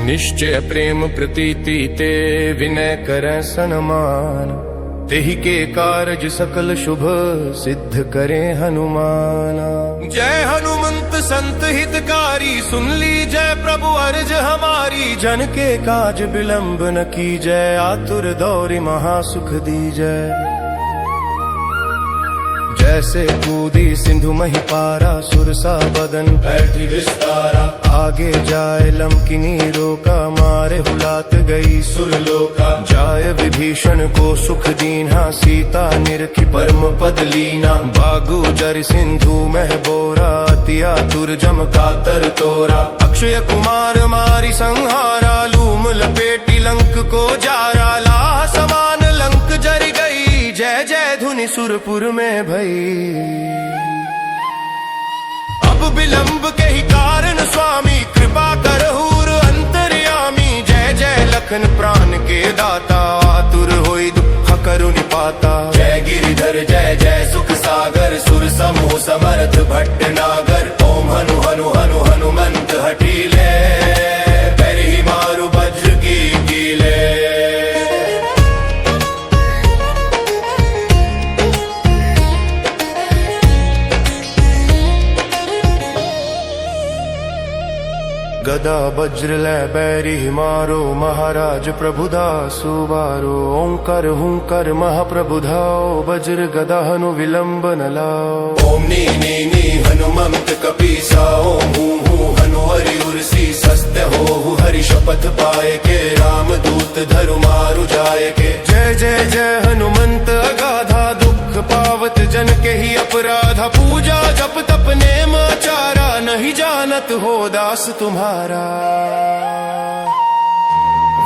निश्चय प्रेम प्रतीति ते विनय करੈ सन्मान, तेहि के कारज सकल शुभ सिद्ध करे हनुमाना। जय हनुमंत संत हितकारी, सुन ली जय प्रभु अर्ज हमारी। जन के काज विलंब न कीजय, आतुर दौरि महासुख दीजय। जैसे कूदी सिंधु मही पारा, सुरसा बदन बैठी विस्तारा। आगे जाए लंकिनी रोका, मारे हुलात गई सुरलोका। जाय विभीषण को सुख दीन्हा, सीता निरखी परम पद लीना। बागु जर सिंधु मह बोरा, अति आतुर जम कातर तोरा। अक्षय कुमार मारी संहारा, लूम लपेटी लंक को जारा। लाह समान लंक जर गई, जय जय धुनि सुरपुर में भई। अब विलंब के ही कारण स्वामी, कृपा करहूर अंतर्यामी। जय जय लखन प्राण के दाता, आतुर होई दुख करु निपाता। जय गिरिधर जय जय सुख सागर, सुर समूह समर्थ भट्टनागर। ओम हनु हनु हनु हनुमंत हठीले, पैरि मारु वज्र की कीले। गदा वज्र लै बैरी मारो, महाराज प्रभुदासु बारो। ओंकार हुंकार महाप्रभु धाओ, वज्र गदा हनु विलंब न लाओ। ओम नी नी नी हनुमंत कपीसा, ओम हूं हूं हनु हरि उर्सी। सत्य हो हरि शपथ पाए के, राम दूत धरु मारु जाय के। जय जय जय हनुमंत अगाधा, दुख पावत जन के ही अपराधा। पूजा जप तप नेम आचारा, नहीं जानत हो दास तुम्हारा।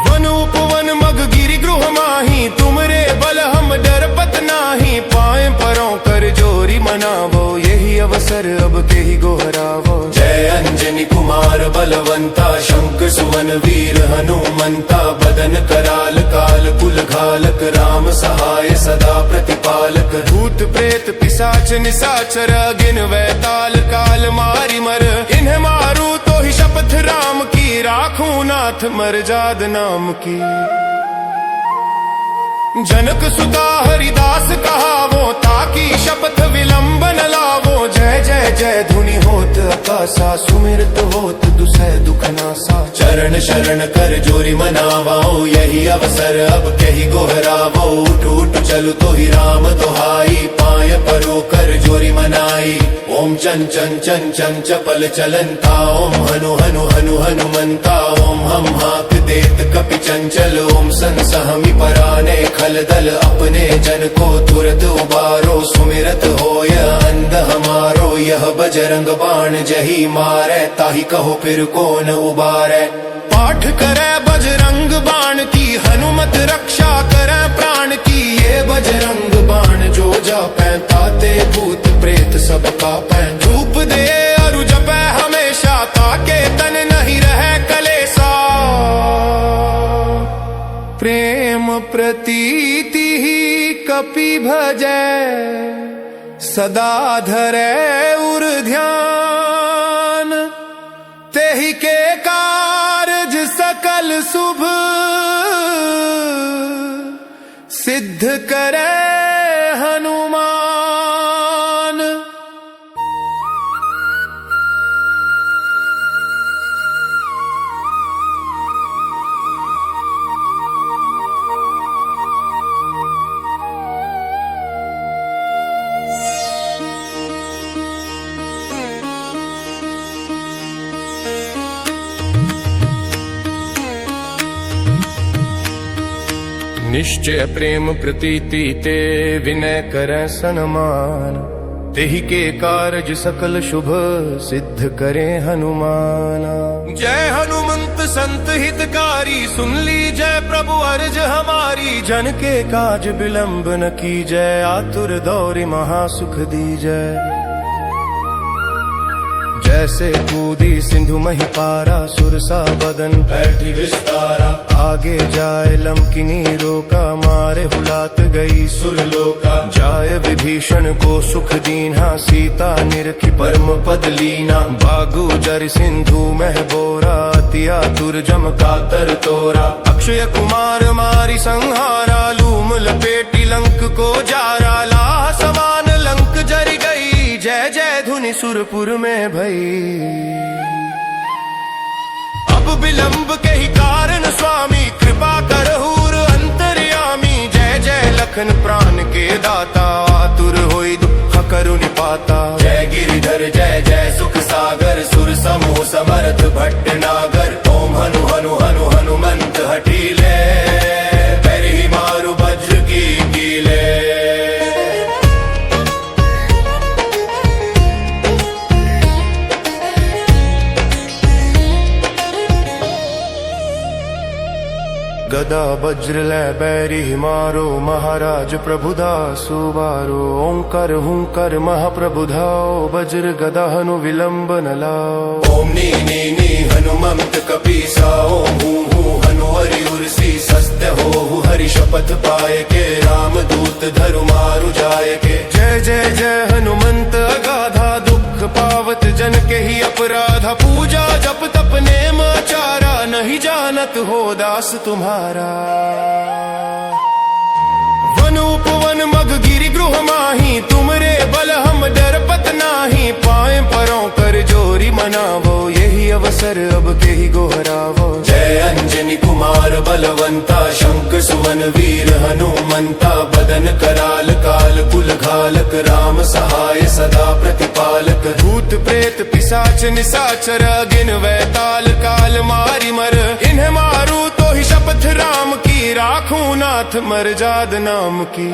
वन उपवन मग गिरि गृह माही, तुमरे बल हम डरपत नाही। पाए परों कर जोरी मनावो, यही अवसर अब के ही गोहरावो। जय अंजनी कुमार बलवंता, शंख सुवन वीर हनुमंता। बदन कराल काल कुल घालक, राम सहाय सदा प्रतिपालक। भूत प्रेत पिशाच निशाचर, गिन वैताल काल मारि मर। इन्हें मारू तो ही शपथ राम की, राखूं नाथ मर्याद नाम की। जनक सुता हरिदास कहावो, ताकि शपथ विलंब न लावो। जय जय जय धुनि होत आकाशा, सुमिरत होत दुसह दुख नासा। चरण शरण कर जोरी मनावाओ, यही अवसर अब कही गोहरावो। उठ उठ चलु तो ही राम दुहाई, पाय परो कर जोरी मनाई। ओम चन चन चन चन चपल चलंता, ओम हनु हनु हनु हनुमंता। ओम हम हाक देत कपि चंचल, ओम संसहमि पराने खल दल। अपने जन को तुरत उबारो, सुमिरत होय अंध हमारो। यह बजरंग बाण जही मारै, ताहि कहो फिर कौन उबारै। पाठ करे बजरंग बाण की, हनुमत रक्षा करे प्राण की। ये बजरंग बाण जो जापै, ताते भूत प्रेत सब कापै। धूप दे अरु जपै हमेशा, ताके तन नहीं रहे कलेसा। प्रेम प्रतीति ही कपि भजै, सदा धरै उर ध्यान। तेहि के कारज सकल शुभ सिद्ध करे हनुमान। निश्चय प्रेम प्रतीति ते विनय करੈ सन्मान, तेहि के कारज सकल शुभ सिद्ध करे हनुमाना। जय हनुमंत संत हितकारी, सुन ली जय प्रभु अर्ज हमारी। जन के काज विलंब न कीजय, आतुर दौरि महासुख दीजय। जैसे कूदी सिंधु मही पारा, सुरसा बदन बैठी विस्तारा। आगे जाए लंकिनी रोका, मारे हुलात गई सुरलोका। जाए विभीषण को सुख दीन्हा, सीता निरखी परम पद लीना। बागु जर सिंधु मह बोरा, अति आतुर जम कातर तोरा। अक्षय कुमार मारी संहारा, लूम लपेटी लंक को जारा। लाह समान लंक जर गई, जय जय धुनि सुरपुर में भई। अब विलंब के ही कारण स्वामी, कृपा करहूर अंतर्यामी। जय जय लखन प्राण के दाता, आतुर होई दुख करु निपाता। जय गिरिधर जय जय सुख सागर, सुर समूह समर्थ भट्ट नागर। ओम हनु हनु हनु हनुमंत हठीले, पैरि मारु वज्र की कीले। गदा वज्र लै बैरी मारो, महाराज प्रभुदासु बारो। ओंकार हुंकार महाप्रभु धाओ, वज्र गदा हनु विलंब न लाओ। ओम नी नी नी हनुमंत कपीसा, ओम हूं हूं हनु हरि उर्सी। सत्य हो हरि शपथ पाए के, राम दूत धरु मारु जाए के। जय जय जय हनुमंत अगाधा, दुख पावत जन के ही अपराधा। पूजा जप तप नेम आचारा, नहीं जानत हो दास तुम्हारा। वन उपवन मग गिरि गृह माही, तुमरे बल हम डरपत नाही। पाए परों कर जोरी मनावो, यही अवसर अब के ही गोहरावो। जय अंजनी कुमार बलवंता, शंख सुवन वीर हनुमंता। बदन कराल काल कुल घालक, राम सहाय सदा प्रतिपालक। भूत प्रेत पिशाच निशाचर, गिन वैताल काल मारी मर। इन्हें मारू तो ही शपथ राम की, राखूं नाथ मर्याद नाम की।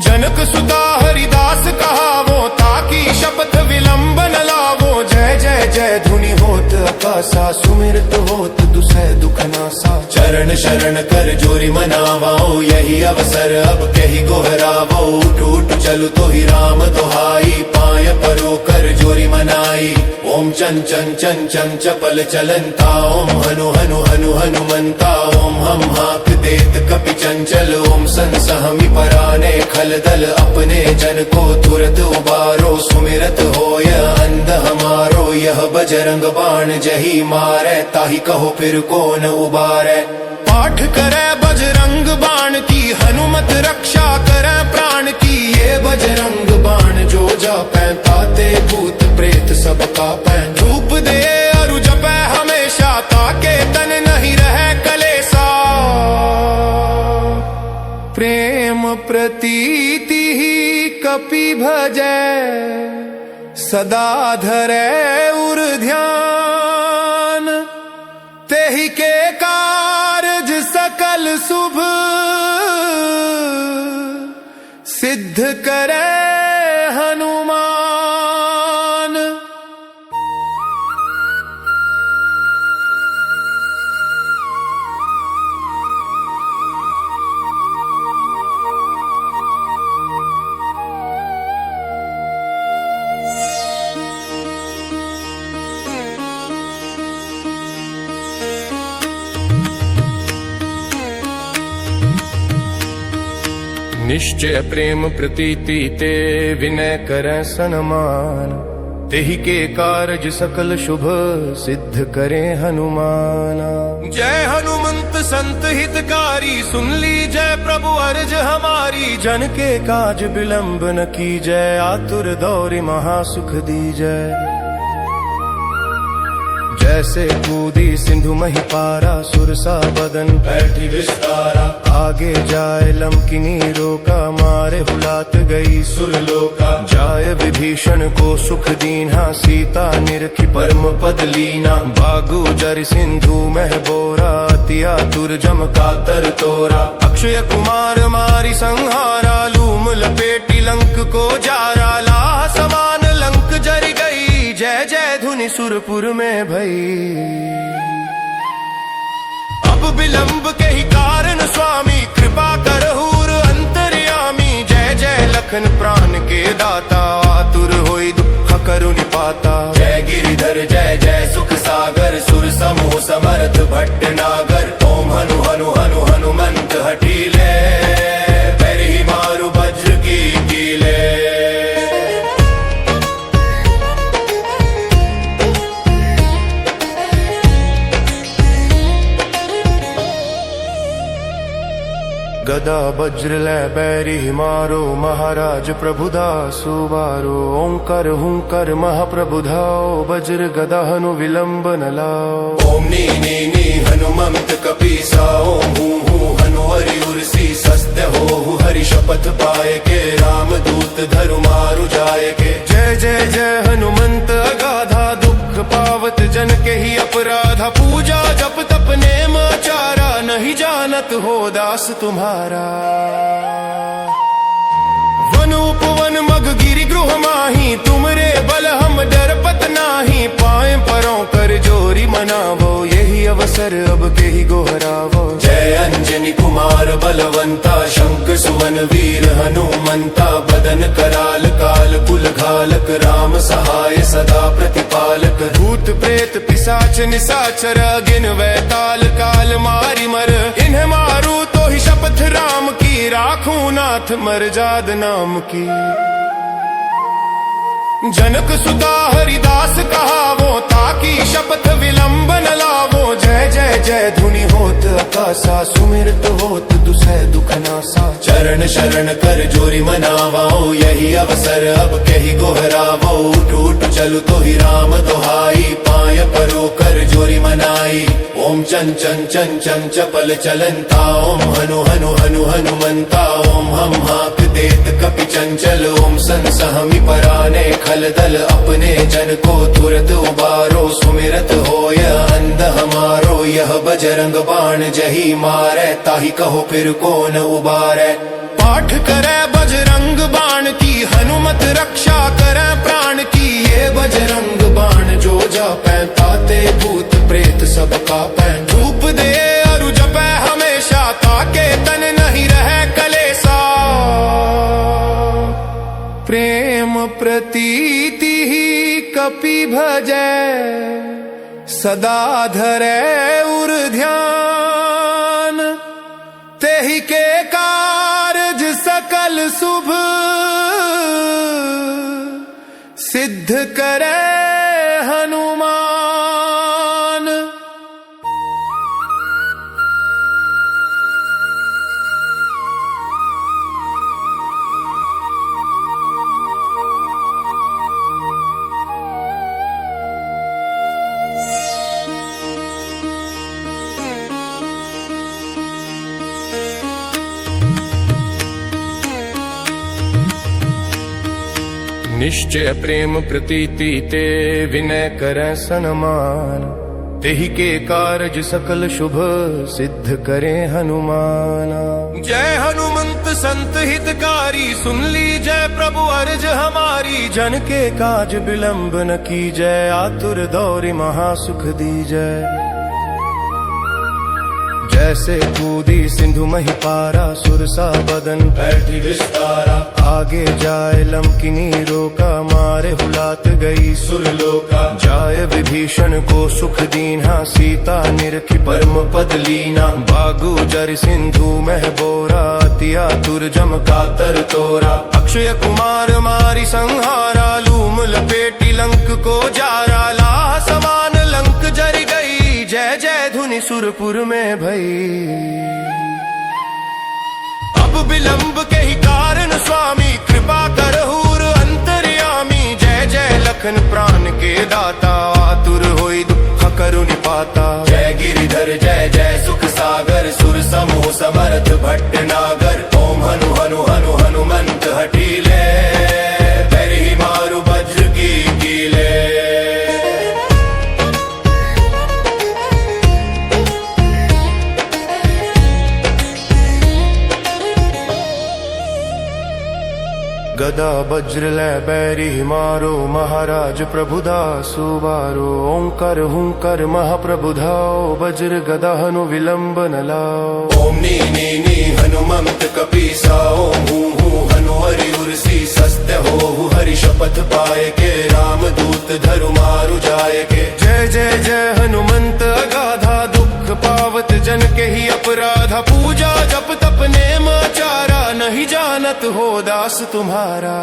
जनक सुता हरिदास कहावो, ताकि शपथ विलंब न लावो। जय जय जय धुनि होत आकाशा, सुमिरत होत दुसै दुख नासा। चरण शरण कर जोरी मनावाओ, यही अवसर अब कही गोहरावो। उठ उठ चलु तो ही राम दुहाई, पाय परो कर जोरी मनाई। ओम चन चन चन चन चपल चलंता, ओम हनु हनु हनु हनुमंता। ओम हम हाक देत कपि चंचल, ओम सन सहमि पराने खलदल। अपने जन को तुरत उबारो, सुमिरत होय अंध हमारो। यह बजरंग बाण जही मारै, ताहि कहो फिर कौन उबारै। पाठ करे बजरंग बाण की, हनुमत रक्षा करे प्राण की। ये बजरंग बाण जो जापै, ताते भूत प्रेत सब कापै। धूप दे अरु जपै हमेशा, ताके तन नहीं रहे कलेसा। प्रेम प्रतीति ही कपि भजै, सदा धरै उर ध्यान। तेहि के कारज सकल शुभ, सिद्ध करे हनुमान। निश्चय प्रेम प्रतीति ते, विनय करੈ सन्मान। तेहि के कारज सकल शुभ, सिद्ध करे हनुमाना। जय हनुमंत संत हितकारी, सुन लीजय प्रभु अर्ज हमारी। जन के काज विलंब न कीजय, आतुर दौरि महासुख दीजय। जैसे कूदी सिंधु मही पारा, सुरसा बदन बैठी विस्तारा। आगे जाए लंकिनी रोका, मारे हुलात गई सुरलोका। जाए विभीषण को सुख दीन्हा, सीता निरखी परम पद लीना। बागु जर सिंधु मह बोरा, अति आतुर जम कातर तोरा। अक्षय कुमार मारी संहारा, लूम लपेटी लंक को जारा। लाह समान लंक जर गई, जय जय धुनि सुरपुर में भई। अब विलंब के ही कारण स्वामी, कृपा करहूर अंतर्यामी। जय जय लखन प्राण के दाता, आतुर होई दुख करु निपाता। जय गिरिधर जय जय सुख सागर, सुर समूह समर्थ भट्टनागर। ओम हनु हनु हनु हनुमंत हठीले, पैरि मारु वज्र की कीले। गदा वज्र लै बैरी मारो, महाराज प्रभुदासु बारो। ओंकार हुंकार महाप्रभु धाओ, वज्र गदा हनु विलंब न लाओ। ओम नी नी नी हनुमंत कपीसा, ओम हूँ हूँ हनु हरि उर्सी। सत्य हो हरि शपथ पाए के, राम दूत धरु मारु जाए के। जय जय जय हनुमंत अगाधा, दुख पावत जन के ही अपराधा। पूजा जप तप नेम आचारा, नहीं जानत हो दास तुम्हारा। वन उपवन मग गिरि गृह माही, तुमरे बल हम डरपत नाही। पाए परों कर जोरी मनावो, यही अवसर अब के ही गोहरावो। जय अंजनी कुमार बलवंता, शंख सुवन वीर हनुमंता। बदन कराल काल कुल घालक, राम सहाय सदा प्रतिपालक। भूत प्रेत पिशाच निशाचर, गिन वैताल काल मारि मर। इन्हें मारू तो ही शपथ राम की, राखूं नाथ मर्याद नाम की। जनक सुता हरिदास कहावो, ताकि शपथ विलंब न लावो। जय जय जय धुनि होत आकाशा, सुमिरत होत दुसै दुख नासा। चरण शरण कर जोरी मनावाओ, यही अवसर अब कही गोहरावो। उठ उठ चलु तो ही राम दुहाई, पाय परो कर जोरी मनाई। ओम चन चन चन चन चपल चलंता, ओम हनु हनु हनु हनुमंता। ओम हम हाक देत कपि चंचल, ओम सन सहमि पराने खल दल। अपने जन को तुरत उबारो, सुमिरत होय अंध हमारो। यह बजरंग बाण जही मारै, ताहि कहो फिर कौन उबारै। पाठ करे बजरंग बाण की, हनुमत रक्षा करे प्राण की। ये बजरंग बाण जो जापै, ताते भूत प्रेत सब कापै। धूप दे अरु जपै हमेशा, ताके तन नहीं रहे कलेसा। प्रेम प्रतीति ही कपि भजै, सदा धरै उर ध्यान। तेहि के कारज सकल शुभ, सिद्ध करे हनुमान। निश्चय प्रेम प्रतीति ते, विनय करैं सन्मान। तेहि के कारज सकल शुभ, सिद्ध करे हनुमाना। जय हनुमंत संत हितकारी, सुन लीजय प्रभु अर्ज हमारी। जन के काज विलंब न कीजय, आतुर दौरि महासुख दीजय। जैसे कूदी सिंधु मही पारा, सुरसा बदन बैठी विस्तारा। आगे जाए लंकिनी रोका, मारे हुलात गई सुरलोका। जाय विभीषण को सुख दीन्हा, सीता निरखी परम पद लीना। बागु जर सिंधु मह बोरा, अति आतुर जम कातर तोरा। अक्षय कुमार मारी संहारा, लूम लपेटी लंक को जारा। लाह समान लंक जर गई, जय जय धुनि सुरपुर में भई। अब विलंब के ही कारण स्वामी, कृपा करहूर अंतर्यामी। जय जय लखन प्राण के दाता, आतुर होई दुख करु निपाता। जय गिरिधर जय जय सुख सागर, सुर समूह समर्थ भट्टनागर। ओम हनु हनु हनु हनुमंत हठीले, पैरि मारु वज्र की कीले। गदा वज्र लै बैरी मारो, महाराज प्रभुदासु बारो। ओंकार हुंकार महाप्रभु धाओ, वज्र गदा हनु विलंब न लाओ। ओम नी नी नी हनुमंत कपीसा, ओम हूँ हूँ हनु हरि उर्सी। सत्य हो हरि शपथ पाए के, राम दूत धरु मारु जाए के। जय जय जय हनुमंत अगाधा, जानत हो दास तुम्हारा।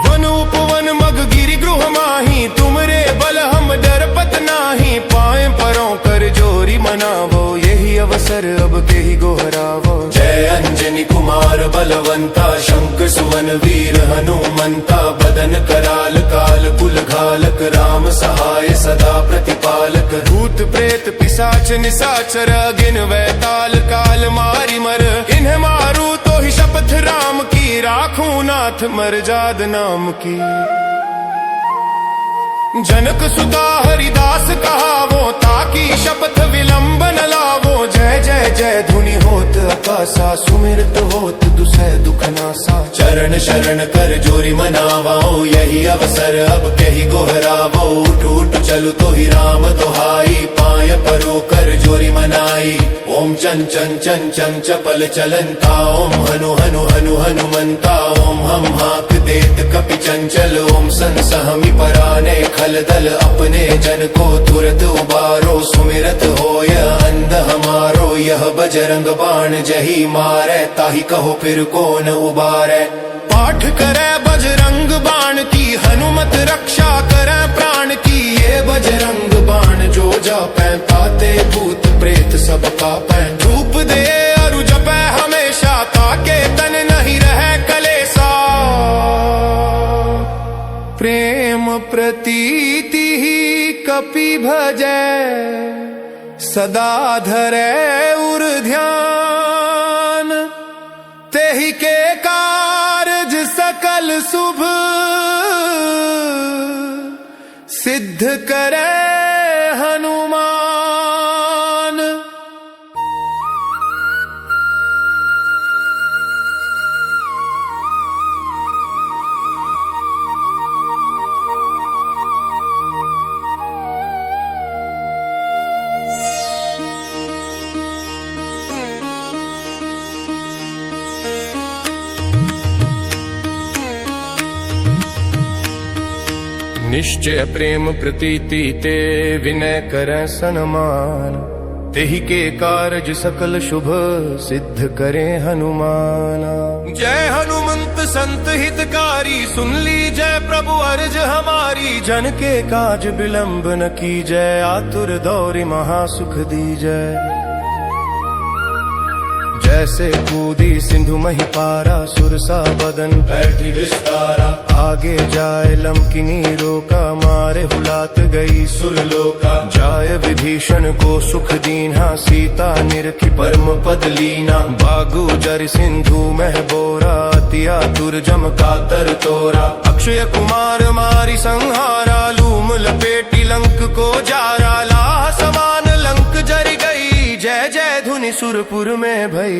वन उपवन मग गिरि गृह माही, तुमरे बल हम डरपत नाही। पाए परों कर जोरी मनावो, यही अवसर अब के ही गोहरावो। जय अंजनी कुमार बलवंता, शंख सुवन वीर हनुमंता। बदन कराल काल कुल घालक, राम सहाय सदा प्रतिपालक। भूत प्रेत पिशाच निशाचर, गिन वैताल काल मारी मर। इन्हें मारू तो ही शपथ राम की, राखूं नाथ मर्याद नाम की। जनक सुता हरिदास कहावो, ताकि शपथ विलंब न लावो। जय जय जय धुनि होत आकाशा, सुमिरत होत दुसै दुख नासा। चरण शरण कर जोरी मनावाओ, यही अवसर अब कही गोहरावो। उठ उठ चलु तो ही राम दुहाई, पाय परो कर जोरी मनाई। ओम चन चन चन चन चपल चलंता, ओम हनु हनु हनु हनुमंता। ओम हम हाक देत कपि चंचल, ओम सन सहमि पराने खल दल। अपने जन को तुरत उबारो, सुमिरत होय अंध हमारो। यह बजरंग बाण जही मारे, ताहि कहो फिर कौन उबारे। पाठ करे बजरंग बाण की, हनुमत रक्षा करे प्राण की। ये बजरंग बाण जो जापै, ताते भूत प्रेत सब कापै। धूप दे अरु जपै हमेशा, ताके तन नहीं रहे कलेसा। प्रेम प्रतीति ही कपि भजै, सदा धरे उर ध्यान। तेहि के कारज सकल शुभ, सिद्ध करे हनुमान। निश्चय प्रेम प्रतीति ते, विनय करैं सन्मान। तेहि के कारज सकल शुभ, सिद्ध करे हनुमाना। जय हनुमंत संत हितकारी, सुन लीजय प्रभु अर्ज हमारी। जन के काज विलंब न कीजय, आतुर दौरि महासुख दीजय। जैसे कूदी सिंधु मही पारा, सुरसा बदन बैठी विस्तारा। आगे जाए लंकिनी रोका, मारे हुलात गई सुरलोका। जाय विभीषण को सुख दीन्हा, सीता निरखी परम पद लीना। बागु जर सिंधु मह बोरा, अति आतुर जम कातर तोरा। अक्षय कुमार मारी संहारा, लूम लपेटी लंक को जारा। लाह समान लंक जर गई, जय जय धुनि सुरपुर में भई।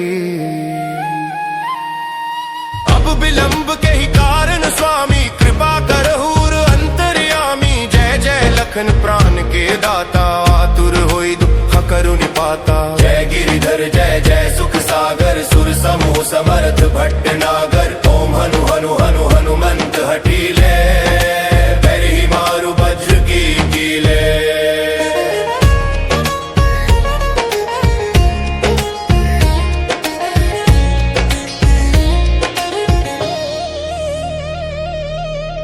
अब विलंब के ही कारण स्वामी, कृपा करहूर अंतर्यामी। जय जय लखन प्राण के दाता, आतुर होई दुख करु निपाता। जय गिरिधर जय जय सुख सागर, सुर समूह समर्थ भट्ट नागर। ओम हनु हनु हनु हनुमंत हठीले, पैरि मारु वज्र की कीले।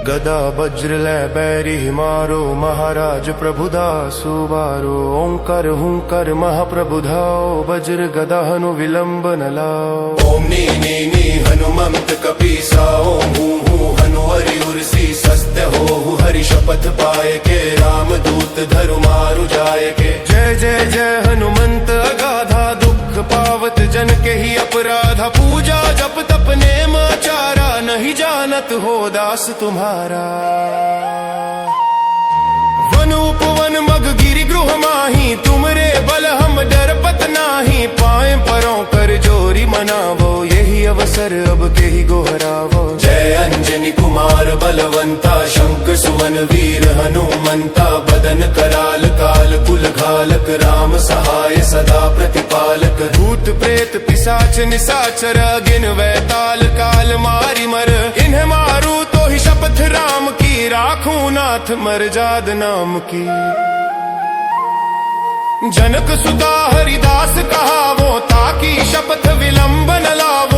गदा वज्र लै बैरी मारो, महाराज प्रभुदासु बारो। ओंकार हुंकार महाप्रभु धाओ, वज्र गदा हनु विलंब न लाओ। ओम नी नी नी हनुमंत कपीसा, ओम हूं हूं हनु हरि उर्सी। सत्य हो हरि शपथ पाए के, राम दूत धरु मारु जाए के। जय जय जय हनुमंत अगाधा, दुख पावत जन के ही अपराधा। पूजा जप तप नेम आचारा, नहीं जानत हो दास तुम्हारा। वन उपवन मग गिरि गृह माही, तुमरे बल हम डरपत नाही। पाए परों कर जोरी मनावो, यही अवसर अब के ही गोहरावो। जय अंजनी कुमार बलवंता, शंख सुवन वीर हनुमंता। बदन कराल काल कुल घालक, राम सहाय सदा प्रतिपालक। भूत प्रेत पिशाच निशाचर, गिन वैताल काल मारी मर। इन्हें मारू तो ही शपथ राम की, राखूं नाथ मर्याद नाम की। जनक सुता हरिदास कहावो, ताकि शपथ विलंब न लावो।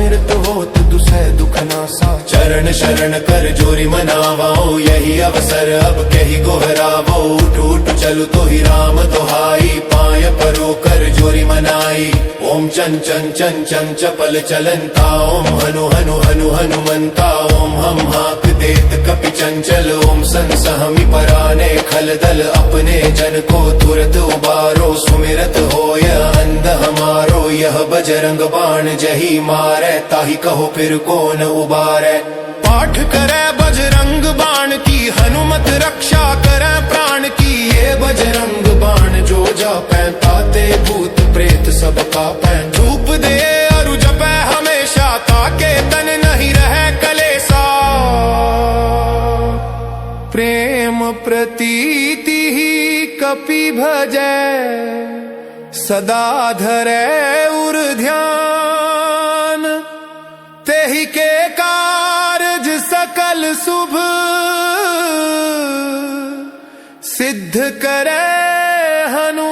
सुमिरत होत दुसै दुख नासा। चरण शरण कर जोरी मनावाओ यही अवसर अब कही गोहरावो। उठ उठ चलो तो ही राम दोहाई पाय परो कर जोरी मनाई। ओम चन चन चन चन चपल चलंता ओम हनु हनु हनु हनुमंता। ओम हम हाक देत कपि चंचल ओम संसहमि पराने खल दल। अपने जन को तुरत उबारो सुमिरत होय अंध हमारो। यह बजरंग बाण जही मारै ताहि कहो फिर कौन उबारै। पाठ करे बजरंग बाण की हनुमत रक्षा करे प्राण की। ये बजरंग बाण जो जापै ताते भूत प्रेत सब कापै। धूप दे अरु जपै हमेशा ताके तन नहीं रहे कलेसा। प्रेम प्रतीति ही कपि भजै सदा धरै उर ध्यान। तेहि के कारज सकल शुभ सिद्ध करे हनु